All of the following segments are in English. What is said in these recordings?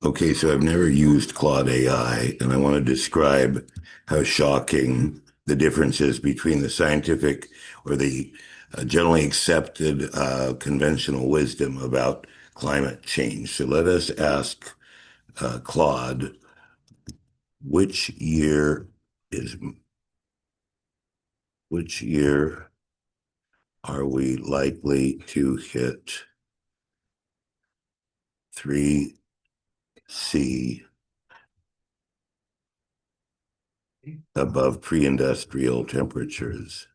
Okay, so I've never used Claude AI, and I want to describe how shocking the difference is between the scientific or the generally accepted conventional wisdom about climate change. So let us ask Claude, which year is which year are we likely to hit 3C above pre-industrial temperatures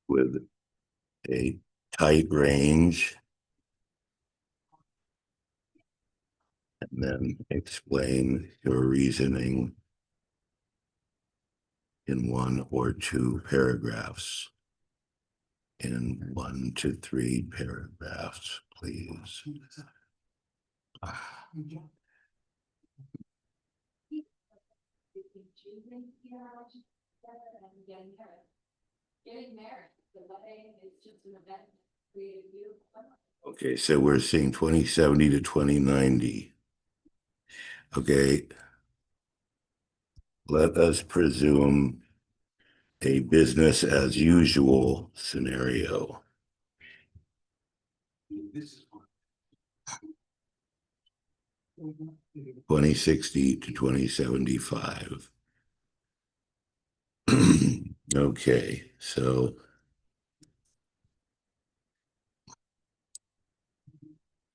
with a tight range, and then explain your reasoning in 1 or 2 paragraphs. In 1 to 3 paragraphs, please. Okay, so we're seeing 2070 to 2090. Okay, let us presume a business as usual scenario. 2060 to 2075. Okay, so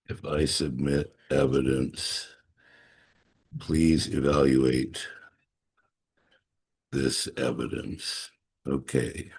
if I submit evidence, please evaluate this evidence. Okay.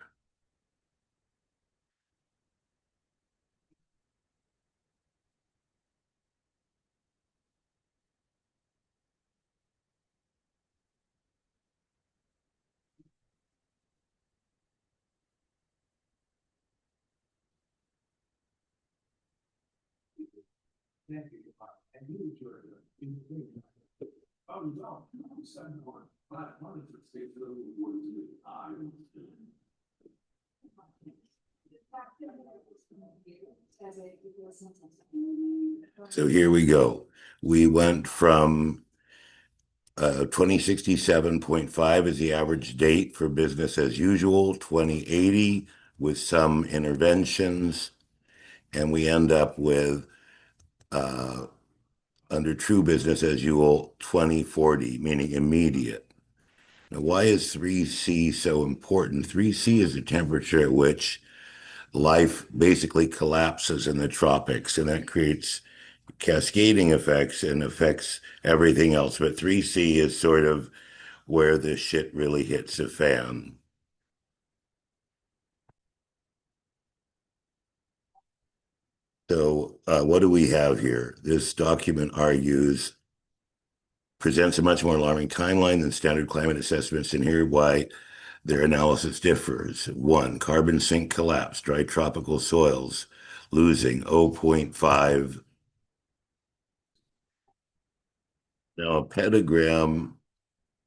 So here we go. We went from 2067.5 is the average date for business as usual, 2080 with some interventions, and we end up with under true business as usual, 2040, meaning immediate. Now, why is 3C so important? 3C is the temperature at which life basically collapses in the tropics, and that creates cascading effects and affects everything else. But 3C is sort of where the shit really hits the fan. So, what do we have here? This document presents a much more alarming timeline than standard climate assessments, and here why their analysis differs. One, carbon sink collapse, dry tropical soils losing 0.5. Now, a petagram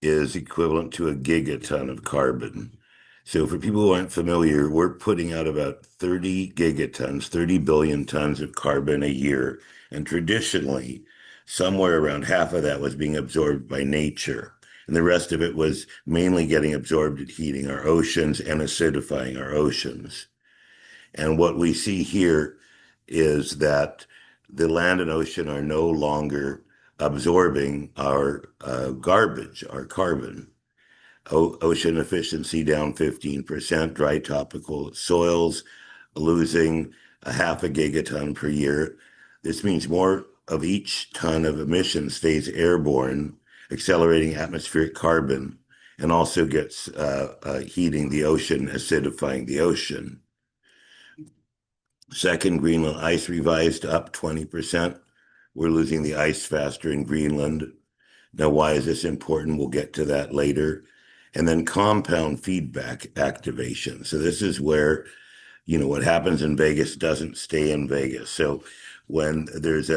is equivalent to a gigaton of carbon. So for people who aren't familiar, we're putting out about 30 gigatons, 30 billion tons of carbon a year. And traditionally, somewhere around half of that was being absorbed by nature. And the rest of it was mainly getting absorbed at heating our oceans and acidifying our oceans. And what we see here is that the land and ocean are no longer absorbing our garbage, our carbon. Ocean efficiency down 15%, dry tropical soils losing a half a gigaton per year. This means more of each ton of emission stays airborne, accelerating atmospheric carbon, and also gets heating the ocean, acidifying the ocean. Second, Greenland ice revised up 20%. We're losing the ice faster in Greenland. Now, why is this important? We'll get to that later. And then compound feedback activation. So this is where, what happens in Vegas doesn't stay in Vegas. So when there's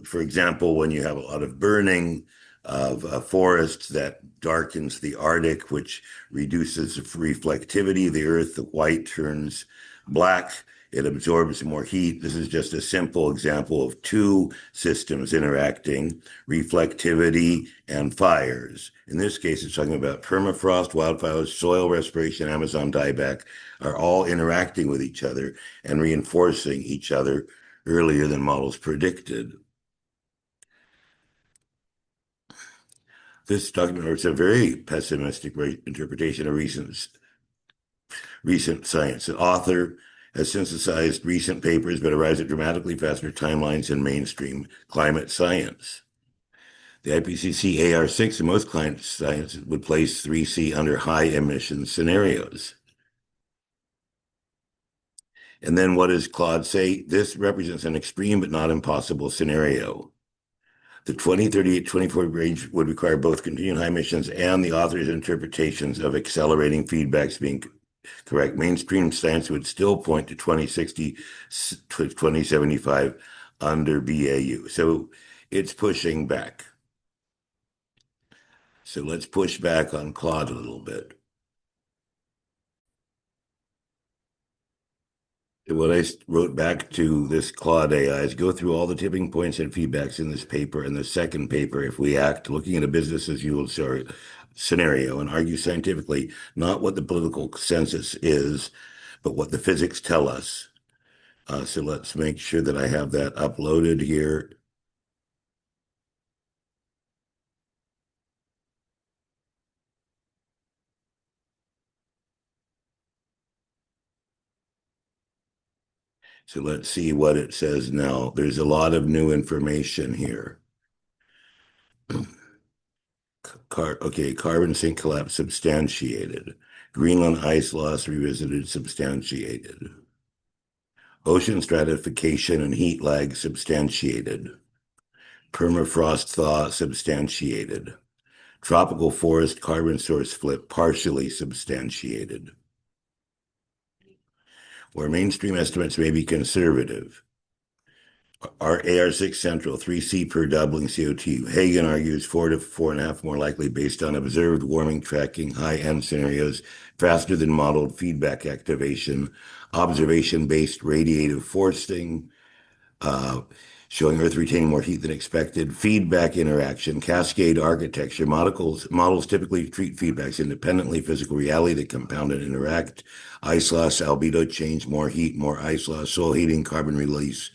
for example, when you have a lot of burning, of forests that darkens the Arctic, which reduces the reflectivity of the Earth. The white turns black. It absorbs more heat. This is just a simple example of two systems interacting, reflectivity and fires. In this case, it's talking about permafrost, wildfires, soil respiration, Amazon dieback are all interacting with each other and reinforcing each other earlier than models predicted. This document is a very pessimistic interpretation of recent science. The author has synthesized recent papers but arrives at dramatically faster timelines in mainstream climate science. The IPCC AR6 in most climate science would place 3C under high emission scenarios. And then what does Claude say? This represents an extreme but not impossible scenario. The 2038-2040 range would require both continued high emissions and the author's interpretations of accelerating feedbacks being correct. Mainstream science would still point to 2060 to 2075 under BAU. So it's pushing back. So let's push back on Claude a little bit. What I wrote back to this Claude AI is go through all the tipping points and feedbacks in this paper and the second paper if we act, looking at a business as usual scenario and argue scientifically, not what the political consensus is, but what the physics tell us. So let's make sure that I have that uploaded here. So let's see what it says now. There's a lot of new information here. Okay, carbon sink collapse substantiated. Greenland ice loss revisited substantiated. Ocean stratification and heat lag substantiated. Permafrost thaw substantiated. Tropical forest carbon source flip partially substantiated. Where mainstream estimates may be conservative. Our AR6 central, 3C per doubling CO2. Hagen argues 4 to 4.5 more likely based on observed warming tracking, high-end scenarios, faster than modeled feedback activation, observation-based radiative forcing, showing Earth retaining more heat than expected, feedback interaction, cascade architecture. Models typically treat feedbacks independently, physical reality that compound and interact, ice loss, albedo change, more heat, more ice loss, soil heating, carbon release,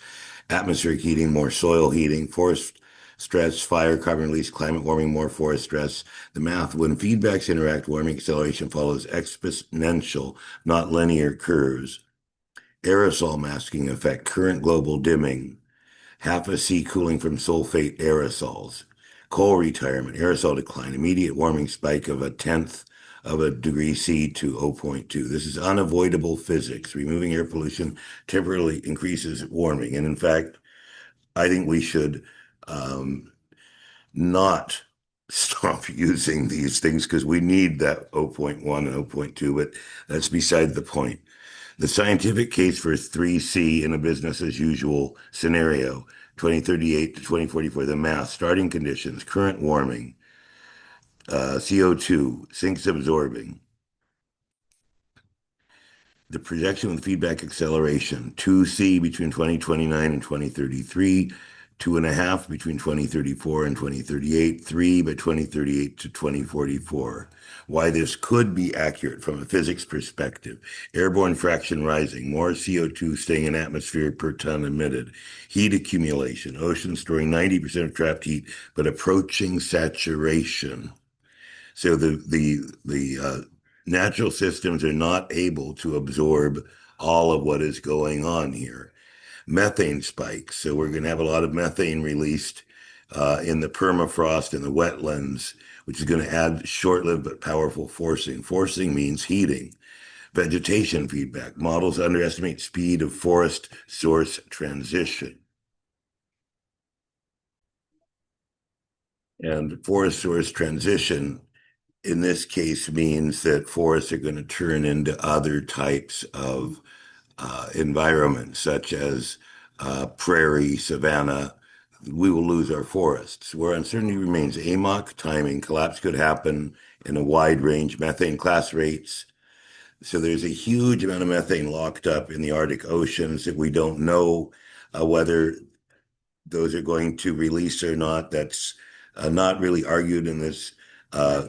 atmospheric heating, more soil heating, forest stress, fire, carbon release, climate warming, more forest stress. The math, when feedbacks interact, warming acceleration follows exponential, not linear curves. Aerosol masking effect, current global dimming, half a C cooling from sulfate aerosols, coal retirement, aerosol decline, immediate warming spike of 1/10 of a degree C to zero point 0.2. This is unavoidable physics. Removing air pollution temporarily increases warming. And in fact, I think we should not stop using these things because we need that zero point 0.1 and zero point 0.2, but that's beside the point. The scientific case for 3C in a business as usual scenario, 2038 to 2044, the math, starting conditions, current warming, CO2, sinks absorbing, the projection with feedback acceleration, 2C between 2029 and 2033, 2.5 between 2034 and 2038, 3 by 2038 to 2044. Why this could be accurate from a physics perspective. Airborne fraction rising, more CO2 staying in atmosphere per ton emitted, heat accumulation, oceans storing 90% of trapped heat, but approaching saturation. So the natural systems are not able to absorb all of what is going on here. Methane spikes. So we're going to have a lot of methane released in the permafrost and the wetlands, which is going to add short-lived but powerful forcing. Forcing means heating. Vegetation feedback. Models underestimate speed of forest source transition. And forest source transition in this case means that forests are going to turn into other types of environments, such as prairie, savanna, we will lose our forests. Where uncertainty remains AMOC, timing, collapse could happen in a wide range, methane class rates. So there's a huge amount of methane locked up in the Arctic oceans that we don't know whether those are going to release or not. That's not really argued in this uh,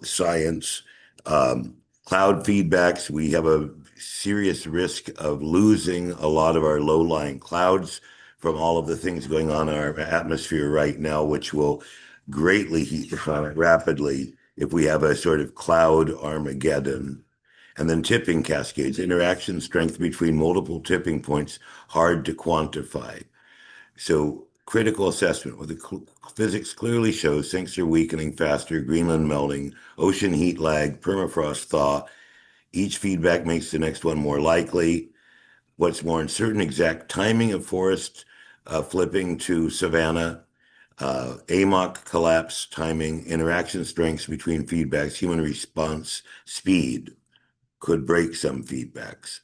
science. Cloud feedbacks, we have a serious risk of losing a lot of our low-lying clouds from all of the things going on in our atmosphere right now, which will greatly heat the planet rapidly if we have a sort of cloud Armageddon. And then tipping cascades, interaction strength between multiple tipping points, hard to quantify. So critical assessment, where the physics clearly shows sinks are weakening faster, Greenland melting, ocean heat lag, permafrost thaw. Each feedback makes the next one more likely. What's more uncertain, exact timing of forests flipping to savanna, AMOC collapse timing, interaction strengths between feedbacks, human response speed could break some feedbacks.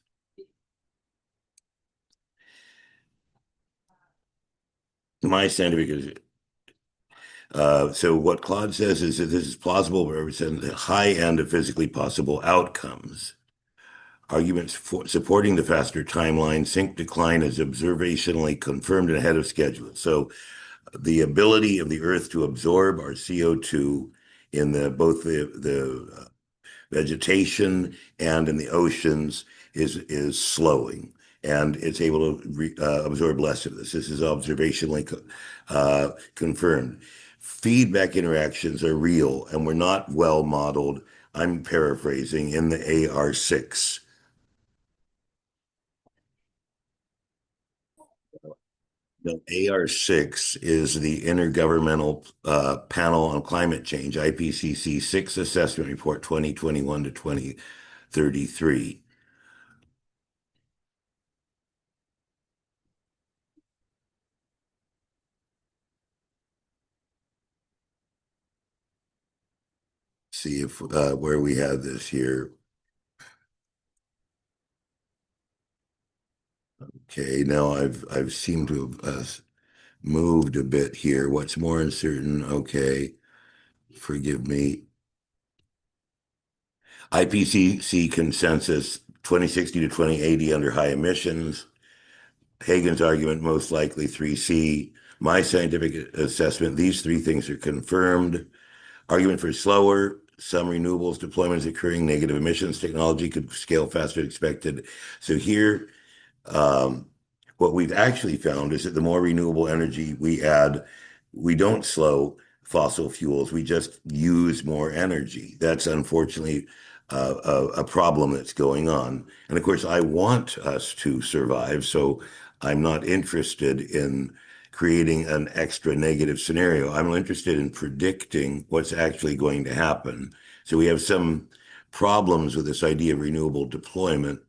My scientific so what Claude says is that this is plausible, but represents the high end of physically possible outcomes. Arguments for supporting the faster timeline, sink decline is observationally confirmed and ahead of schedule. So the ability of the Earth to absorb our CO2 in the both the vegetation and in the oceans is slowing, and it's able to absorb less of this. This is observationally confirmed. Feedback interactions are real, and we're not well modeled. I'm paraphrasing in the AR6. The AR6 is the Intergovernmental Panel on Climate Change, IPCC 6 Assessment Report 2021 to 2033. See if where we have this here. Okay, now I've seemed to have moved a bit here. What's more uncertain? Okay, forgive me. IPCC consensus 2060 to 2080 under high emissions. Hagen's argument most likely 3C. My scientific assessment, these three things are confirmed. Argument for slower, some renewables deployments occurring, negative emissions technology could scale faster than expected. So here, um, what we've actually found is that the more renewable energy we add, we don't slow fossil fuels, we just use more energy. That's unfortunately a problem that's going on. And of course, I want us to survive, so I'm not interested in creating an extra negative scenario. I'm interested in predicting what's actually going to happen. So we have some problems with this idea of renewable deployment,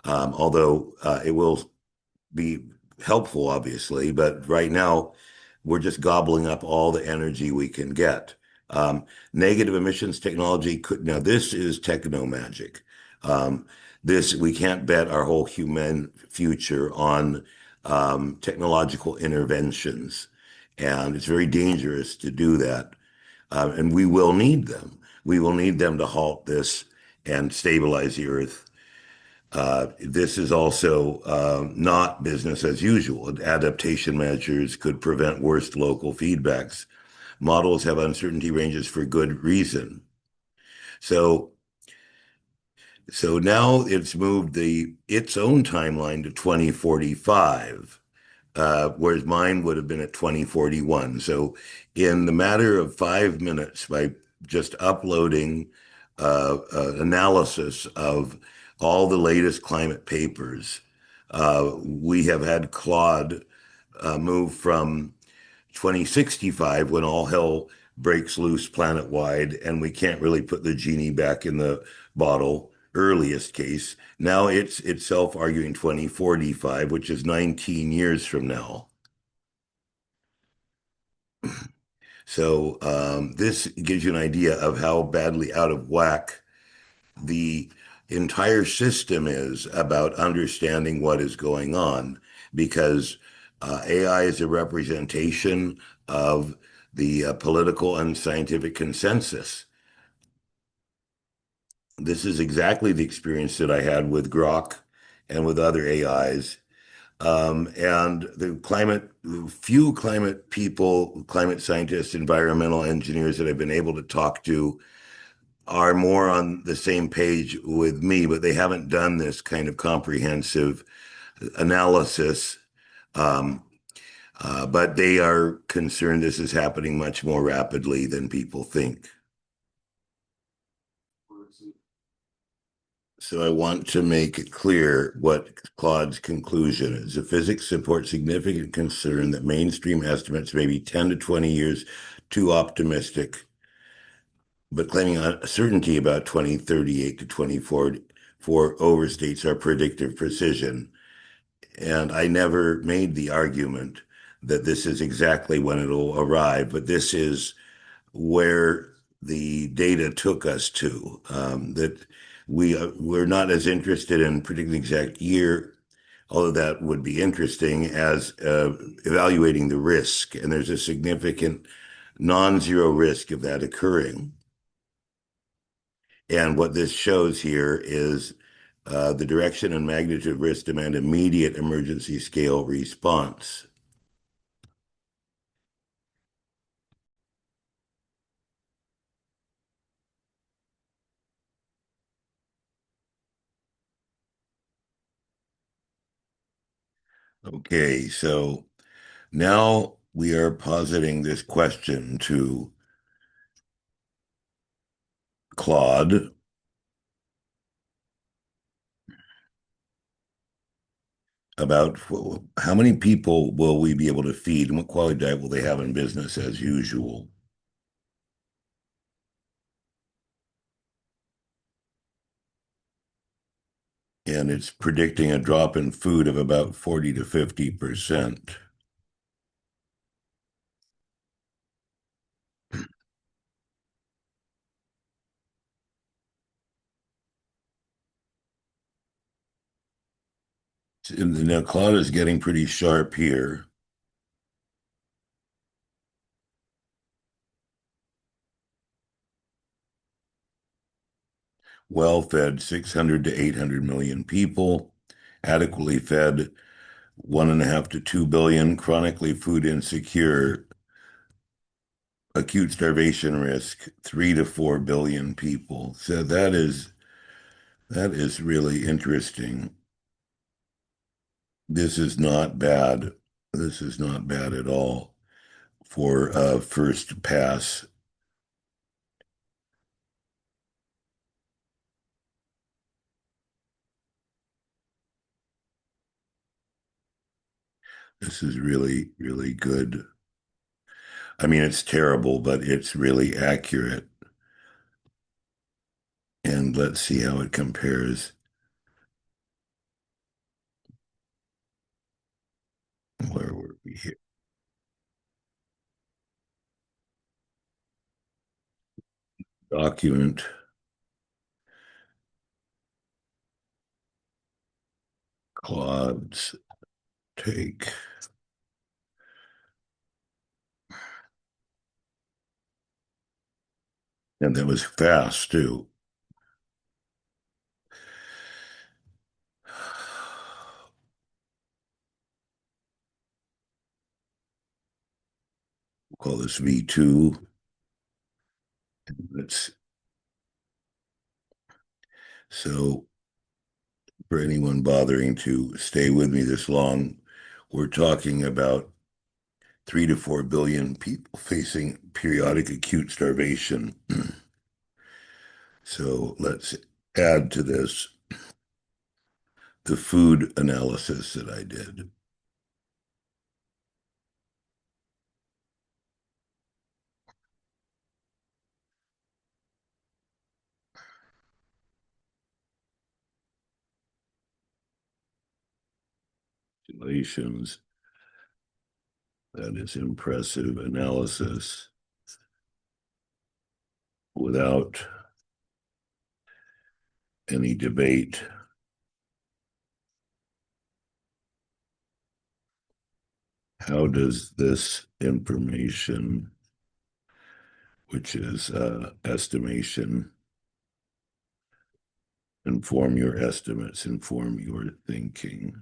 although it will be helpful, obviously, but right now we're just gobbling up all the energy we can get. Negative emissions technology could, now this is techno magic. Um, this, we can't bet our whole human future on technological interventions. And it's very dangerous to do that. And we will need them. We will need them to halt this and stabilize the earth. This is also not business as usual. Adaptation measures could prevent worst local feedbacks. Models have uncertainty ranges for good reason. So, so now it's moved its own timeline to 2045, whereas mine would have been at 2041. So, in the matter of 5 minutes, by just uploading analysis of all the latest climate papers, we have had Claude move from 2065 when all hell breaks loose planet wide and we can't really put the genie back in the bottle, earliest case. Now it's itself arguing 2045, which is 19 years from now. So this gives you an idea of how badly out of whack the entire system is about understanding what is going on, because AI is a representation of the political and scientific consensus. This is exactly the experience that I had with Grok and with other AIs. And the few climate people, climate scientists, environmental engineers that I've been able to talk to are more on the same page with me, but they haven't done this kind of comprehensive analysis. Um, but they are concerned this is happening much more rapidly than people think. So I want to make it clear what Claude's conclusion is. The physics support significant concern that mainstream estimates may be 10 to 20 years too optimistic, but claiming certainty about 2038 to 2044 overstates our predictive precision. And I never made the argument that this is exactly when it'll arrive, but this is where the data took us to. That we're not as interested in predicting the exact year, although that would be interesting, as evaluating the risk. And there's a significant non-zero risk of that occurring. And what this shows here is the direction and magnitude of risk demand immediate emergency scale response. Okay, so now we are positing this question to Claude about how many people will we be able to feed and what quality diet will they have in business as usual. And it's predicting a drop in food of about 40 to 50%. And now Claude is getting pretty sharp here. Well-fed 600 to 800 million people, adequately fed 1.5 to 2 billion, chronically food insecure, acute starvation risk 3 to 4 billion people. So that is really interesting. This is not bad. This is not bad at all for a first pass. This is really, really good. I mean, it's terrible, but it's really accurate. And let's see how it compares. Where were we here? Document, Claude's take. And that was fast too. We'll call this V2. Let's, so for anyone bothering to stay with me this long, we're talking about 3 to 4 billion people facing periodic acute starvation. So let's add to this the food analysis that I did. Relations, that is impressive analysis without any debate. How does this information, which is estimation, inform your estimates, inform your thinking?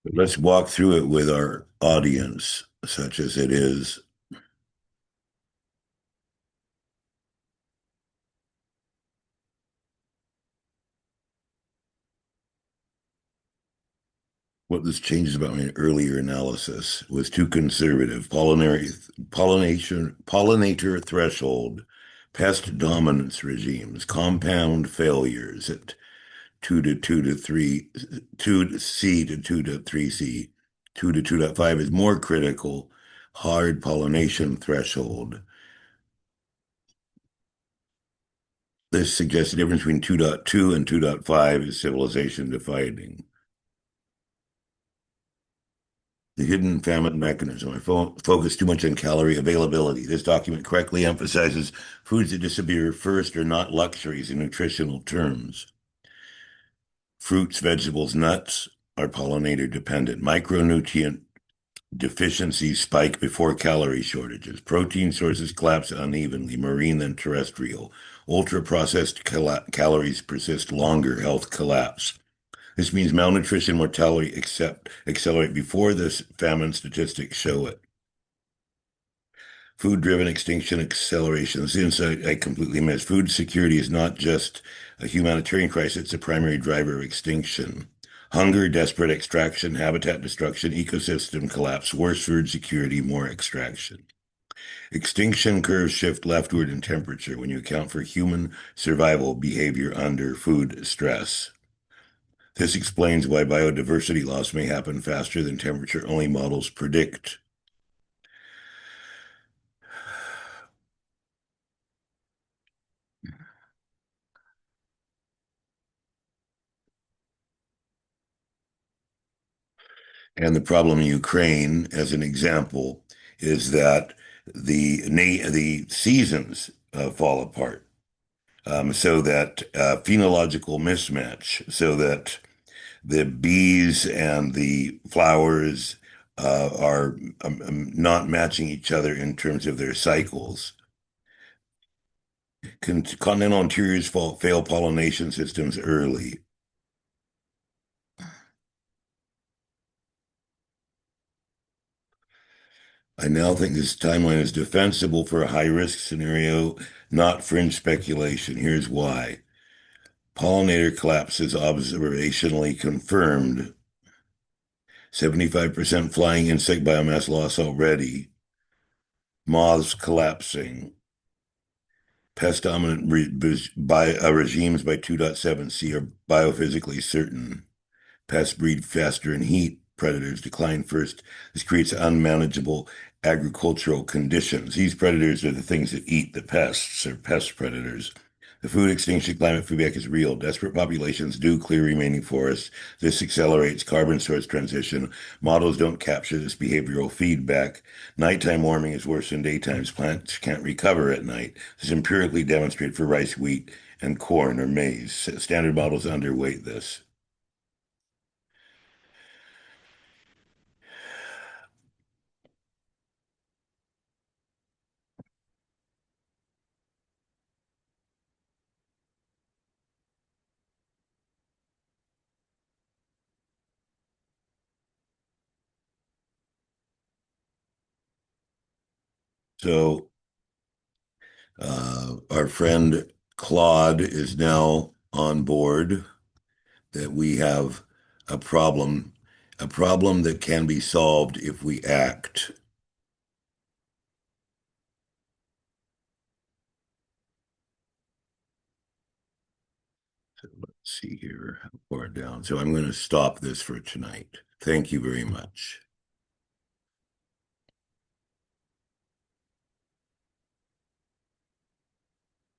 Let's walk through it with our audience, such as it is. What this changes about my earlier analysis was too conservative. Pollinator threshold, pest dominance regimes, compound failures at 2 to 2 C to 2 to 3 C, 2 to 2.5 is more critical. Hard pollination threshold. This suggests the difference between 2.2 and 2.5 is civilization defining. The hidden famine mechanism. I focus too much on calorie availability. This document correctly emphasizes foods that disappear first are not luxuries in nutritional terms. Fruits, vegetables, nuts are pollinator dependent. Micronutrient deficiencies spike before calorie shortages. Protein sources collapse unevenly, marine than terrestrial. Ultra processed calories persist longer, health collapse. This means malnutrition mortality accelerate before this famine statistics show it. Food-driven extinction acceleration. This insight I completely missed. Food security is not just a humanitarian crisis, it's a primary driver of extinction. Hunger, desperate extraction, habitat destruction, ecosystem collapse, worse food security, more extraction. Extinction curves shift leftward in temperature when you account for human survival behavior under food stress. This explains why biodiversity loss may happen faster than temperature-only models predict. And the problem in Ukraine, as an example, is that the seasons fall apart, so that phenological mismatch, so that the bees and the flowers are not matching each other in terms of their cycles. Continental interiors fail pollination systems early. I now think this timeline is defensible for a high-risk scenario, not fringe speculation. Here's why. Pollinator collapse is observationally confirmed. 75% flying insect biomass loss already. Moths collapsing. Pest dominant regimes by 2.7C are biophysically certain. Pests breed faster in heat. Predators decline first. This creates unmanageable agricultural conditions. These predators are the things that eat the pests, or pest predators. The food extinction climate feedback is real. Desperate populations do clear remaining forests. This accelerates carbon source transition. Models don't capture this behavioral feedback. Nighttime warming is worse than daytime. Plants can't recover at night. This is empirically demonstrated for rice, wheat, and corn or maize. Standard models underweight this. So our friend Claude is now on board that we have a problem. a problem that can be solved if we act. So let's see here, how far down. So I'm going to stop this for tonight. Thank you very much.